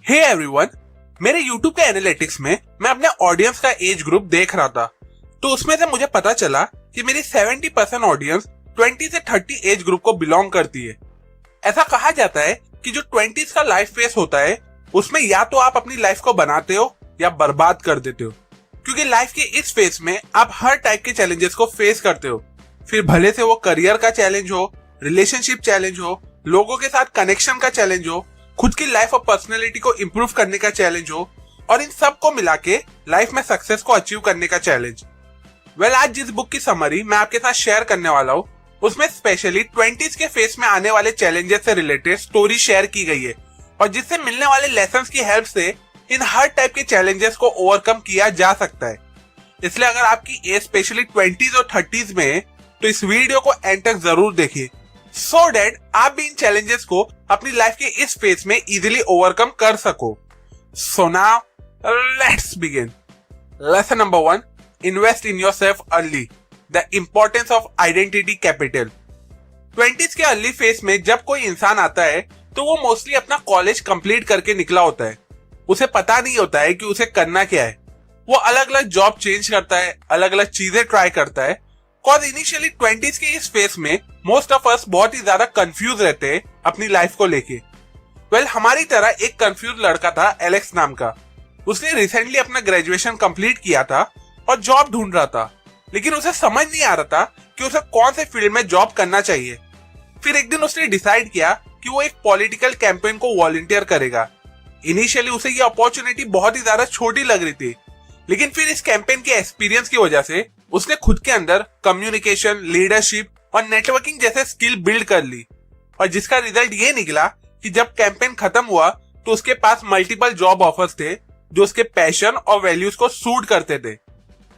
Hey everyone, मेरे YouTube के analytics में मैं अपने ऑडियंस का एज ग्रुप देख रहा था, तो उसमें से मुझे पता चला कि मेरी 70% ऑडियंस 20 से 30 एज ग्रुप को बिलोंग करती है। ऐसा कहा जाता है कि जो 20s का लाइफ फेस होता है उसमें या तो आप अपनी लाइफ को बनाते हो या बर्बाद कर देते हो, क्योंकि लाइफ के इस फेस में आप हर टाइप के चैलेंजेस को फेस करते हो। फिर भले से वो करियर का चैलेंज हो, रिलेशनशिप चैलेंज हो, लोगों के साथ कनेक्शन का चैलेंज हो, खुद की लाइफ और पर्सनैलिटी को इम्प्रूव करने का चैलेंज हो, और इन सब को मिला के लाइफ में सक्सेस को अचीव करने का चैलेंज। आज जिस बुक की समरी मैं आपके साथ शेयर करने वाला हूँ उसमें स्पेशली 20s के फेस में आने वाले चैलेंजेस से रिलेटेड स्टोरी शेयर की गई है, और जिससे मिलने वाले लेसन्स की हेल्प से इन हर टाइप के चैलेंजेस को ओवरकम किया जा सकता है। इसलिए अगर आपकी एज स्पेशली 20s और 30s में है तो इस वीडियो को एंड तक जरूर देखिए, सो दैट आप भी इन चैलेंजेस को अपनी लाइफ के इस फेज में इजीली ओवरकम कर सको। So now let's begin. Lesson number 1, invest in yourself early, the importance of identity capital. 20s के अर्ली फेज में जब कोई इंसान आता है तो वो मोस्टली अपना कॉलेज कंप्लीट करके निकला होता है। उसे पता नहीं होता है कि उसे करना क्या है। वो अलग अलग जॉब चेंज करता है, अलग अलग चीजें ट्राई करता है। कॉज इनिशियली 20s के इस फेज में मोस्ट ऑफ अस बहुत ही ज्यादा कंफ्यूज रहते हैं अपनी लाइफ को लेके। हमारी तरह एक कंफ्यूज लड़का था एलेक्स नाम का। उसने रिसेंटली अपना ग्रेजुएशन कंप्लीट किया था और जॉब ढूंढ रहा था, लेकिन उसे समझ नहीं आ रहा था कि उसे कौन से फील्ड में जॉब करना चाहिए। फिर एक दिन उसने डिसाइड किया कि वो एक पॉलिटिकल कैंपेन को वॉलंटियर करेगा। इनिशियली उसे ये अपॉर्चुनिटी बहुत ही ज्यादा छोटी लग रही थी, लेकिन फिर इस कैंपेन के एक्सपीरियंस की वजह से उसने खुद के अंदर कम्युनिकेशन, लीडरशिप और नेटवर्किंग जैसे स्किल बिल्ड कर ली, और जिसका रिजल्ट ये निकला कि जब कैंपेन खत्म हुआ तो उसके पास मल्टीपल जॉब ऑफर्स थे जो उसके पैशन और वैल्यूज को सूट करते थे।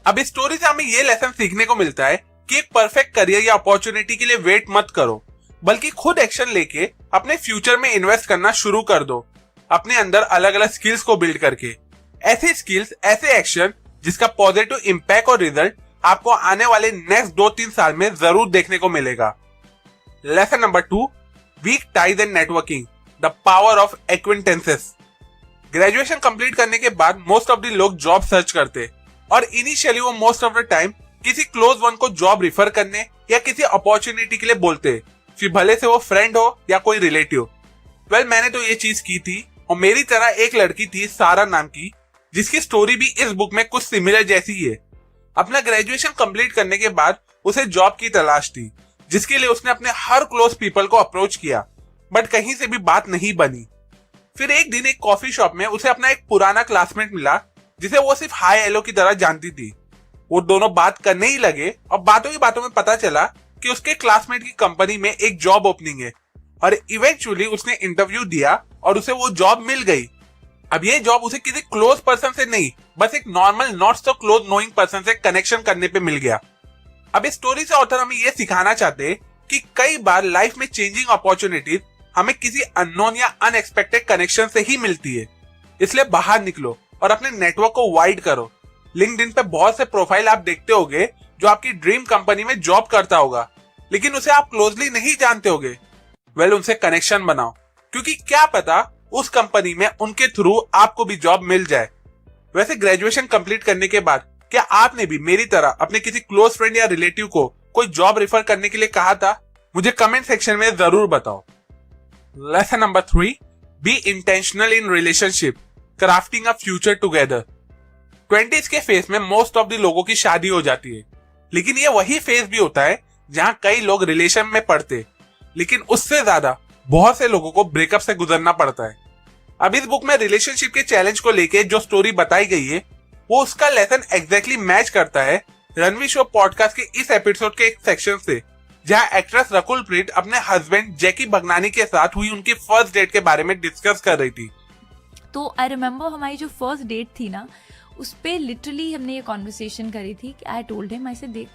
अब इस स्टोरी से हमें ये लेसन सीखने को मिलता है कि एक परफेक्ट करियर या अपॉर्चुनिटी के लिए वेट मत करो, बल्कि खुद एक्शन लेके अपने फ्यूचर में इन्वेस्ट करना शुरू कर दो, अपने अंदर अलग अलग स्किल्स को बिल्ड करके। ऐसे स्किल्स, ऐसे एक्शन जिसका पॉजिटिव इम्पैक्ट और रिजल्ट आपको आने वाले नेक्स्ट 2-3 साल में जरूर देखने को मिलेगा। Lesson number 2, weak ties and networking, the power of acquaintances. Graduation complete करने के बाद मोस्ट ऑफ द लोग जॉब सर्च करते, और इनिशियली वो मोस्ट ऑफ द टाइम किसी क्लोज वन को जॉब रिफर करने या किसी अपॉर्चुनिटी के लिए बोलते, फिर भले से वो फ्रेंड हो या कोई रिलेटिव। मैंने तो ये चीज की थी, और मेरी तरह एक लड़की थी सारा नाम की, जिसकी स्टोरी भी इस बुक में कुछ सिमिलर जैसी ही है। अपना ग्रेजुएशन कंप्लीट करने के बाद उसे जॉब की तलाश थी, जिसके लिए उसने अपने हर क्लोज पीपल को अप्रोच किया, बट कहीं से भी बात नहीं बनी। फिर एक दिन एक कॉफी शॉप में उसे अपना एक पुराना क्लासमेट मिला जिसे वो सिर्फ हाय हेलो की तरह जानती थी। वो दोनों बात करने ही लगे, और बातों ही बातों में पता चला कि उसके क्लासमेट की कंपनी में एक जॉब ओपनिंग है, और इवेंचुअली उसने इंटरव्यू दिया और उसे वो जॉब मिल गई। अब ये जॉब उसे किसी क्लोज पर्सन से नहीं, बस एक normal not so close knowing person से कनेक्शन करने पे मिल गया। अब इस स्टोरी से ऑथर हमें ये सिखाना चाहते हैं कि कई बार लाइफ में चेंजिंग अपॉर्चुनिटीज हमें किसी अननोन या अनएक्सपेक्टेड कनेक्शन से ही मिलती है। इसलिए बाहर निकलो और अपने नेटवर्क को वाइड करो। लिंक्डइन पे बहुत से प्रोफाइल आप देखते होगे जो आपकी ड्रीम कंपनी में जॉब करता होगा, लेकिन उसे आप क्लोजली नहीं जानते होगे। उनसे कनेक्शन बनाओ, क्योंकि क्या पता उस कंपनी में उनके थ्रू आपको भी जॉब मिल जाए। ग्रेजुएशन कंप्लीट करने के बाद क्या आपने भी मेरी तरह अपने किसी क्लोज फ्रेंड या रिलेटिव को कोई जॉब रेफर करने के लिए कहा था? मुझे कमेंट सेक्शन में जरूर बताओ। Lesson number 3, be intentional in relationship, crafting a future together. 20s के फेज में मोस्ट ऑफ द लोगों की शादी हो जाती है, लेकिन ये वही फेज भी होता है जहां कई लोग रिलेशन में पड़ते, लेकिन उससे ज्यादा बहुत से लोगों को ब्रेकअप से गुजरना पड़ता है। अब इस बुक में रिलेशनशिप के चैलेंज को लेके जो स्टोरी बताई गई है वो उसका लेसन एग्जैक्टली मैच करता है रणवीर शो पॉडकास्ट के इस एपिसोड के एक सेक्शन से, जहां एक्ट्रेस रकुल प्रीत अपने हस्बैंड जैकी भगनानी के साथ हुई उनकी फर्स्ट डेट के बारे में डिस्कस कर रही थी। तो आई रिमेम्बर हमारी जो फर्स्ट डेट थी ना, उस पे लिटरली हमने ये कॉन्वर्सेशन करी थी कि I told him, I say देख,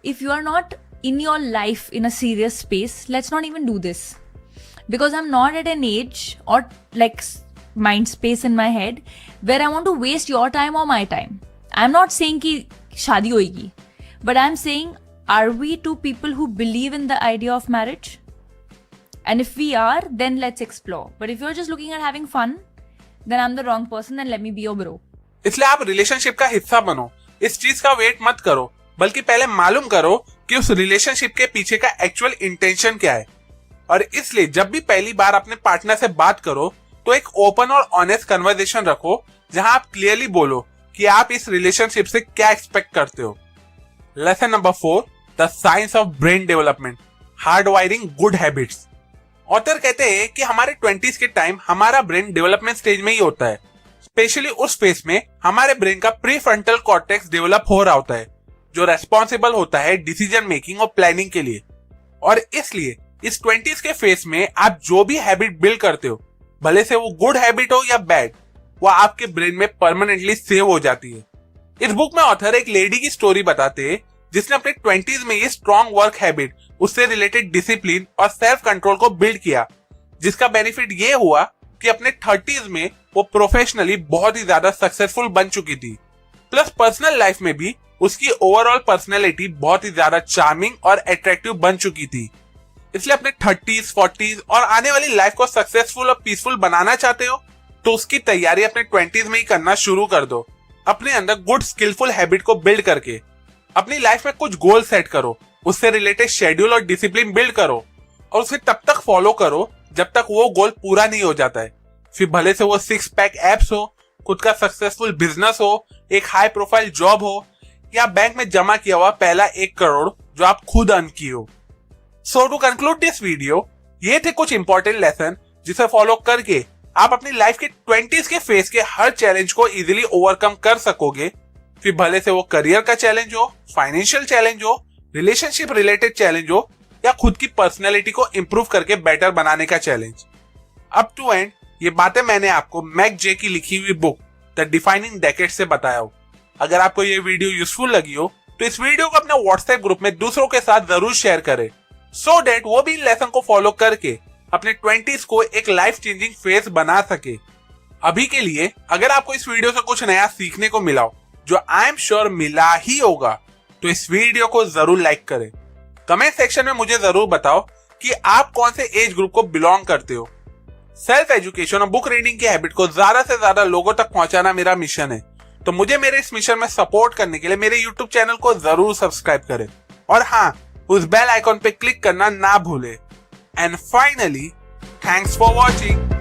if you are not in your life in a serious space, let's not even do this, because I'm not at an age or like mind space in my head where I want to waste your time or my time. I'm not saying ki shadi hoegi, but I'm saying, are we two people who believe in the idea of marriage? And if we are, then let's explore. But if you're just looking at having fun, then I'm the wrong person and let me be your bro. इसलिए आप relationship का हिस्सा बनो, इस चीज का wait मत करो, बल्कि पहले मालूम करो कि उस रिलेशनशिप के पीछे का एक्चुअल इंटेंशन क्या है। और इसलिए जब भी पहली बार अपने पार्टनर से बात करो तो एक ओपन और ऑनेस्ट कन्वर्सेशन रखो, जहां आप क्लियरली बोलो कि आप इस रिलेशनशिप से क्या एक्सपेक्ट करते हो। Lesson number 4, the science of brain development, hard wiring good habits. Author कहते हैं कि हमारे 20s के टाइम हमारा ब्रेन डेवलपमेंट स्टेज में ही होता है। स्पेशली उस फेज में हमारे ब्रेन का प्रीफ्रंटल कॉर्टेक्स डेवलप हो रहा होता है, जो रेस्पॉन्सिबल होता है डिसीजन मेकिंग और प्लानिंग के लिए। और इसलिए इस 20s के फेज में आप जो भी हैबिट बिल्ड करते हो, भले से वो गुड हैबिट हो या बैड, वो आपके ब्रेन में परमानेंटली सेव हो जाती है। इस बुक में ऑथर एक लेडी की स्टोरी बताते हैं जिसने अपने 20s में ये स्ट्रॉन्ग वर्क हैबिट, उससे रिलेटेड डिसिप्लिन और सेल्फ कंट्रोल को बिल्ड किया, जिसका बेनिफिट ये हुआ कि अपने 30s में वो प्रोफेशनली बहुत ही ज्यादा सक्सेसफुल बन चुकी थी। प्लस पर्सनल लाइफ में भी उसकी ओवरऑल पर्सनैलिटी बहुत ही ज्यादा चार्मिंग और अट्रैक्टिव बन चुकी थी। इसलिए अपने 30s, 40s और आने वाली लाइफ को सक्सेसफुल और पीसफुल बनाना चाहते हो तो उसकी तैयारी अपने 20s में ही करना शुरू कर दो। अपने अंदर गुड स्किलफुल हैबिट को बिल्ड करके अपनी लाइफ में कुछ गोल सेट करो, उससे रिलेटेड शेड्यूल और डिसिप्लिन बिल्ड करो और उसे तब तक फॉलो करो जब तक वो गोल पूरा नहीं हो जाता है। फिर भले से वो 6 पैक एप्स हो, खुद का सक्सेसफुल बिजनेस हो, एक हाई प्रोफाइल जॉब हो या बैंक में जमा किया हुआ पहला 1 करोड़ जो आप खुद अर्न किए हो। सो टू कंक्लूड दिस वीडियो, ये थे कुछ इंपॉर्टेंट लेसन जिसे फॉलो करके आप अपनी लाइफ के 20s के फेज के हर चैलेंज को इजीली ओवरकम कर सकोगे। फिर भले से वो करियर का चैलेंज हो, फाइनेंशियल चैलेंज हो, रिलेशनशिप रिलेटेड चैलेंज हो या खुद की पर्सनैलिटी को इंप्रूव करके बेटर बनाने का चैलेंज। अप टू एंड ये बातें मैंने आपको मैक जे की लिखी हुई बुक द डिफाइनिंग डेकेड से बताया हो। अगर आपको ये वीडियो यूजफुल लगी हो तो इस वीडियो को अपने व्हाट्सएप ग्रुप में दूसरों के साथ जरूर शेयर करें, सो दैट वो भी लेसन को फॉलो करके अपने 20s को एक लाइफ चेंजिंग फेज बना सके। अभी के लिए अगर आपको इस वीडियो से कुछ नया सीखने को मिला हो, जो आई एम श्योर मिला ही होगा, तो इस वीडियो को जरूर लाइक करें। कमेंट सेक्शन में मुझे जरूर बताओ कि आप कौन से एज ग्रुप को बिलोंग करते हो। सेल्फ एजुकेशन और बुक रीडिंग की हैबिट को ज्यादा से ज्यादा लोगों तक पहुंचाना मेरा मिशन है, तो मुझे मेरे इस मिशन में सपोर्ट करने के लिए मेरे यूट्यूब चैनल को जरूर सब्सक्राइब करें और हाँ, उस बेल आइकॉन पे क्लिक करना ना भूले। And finally, thanks for watching.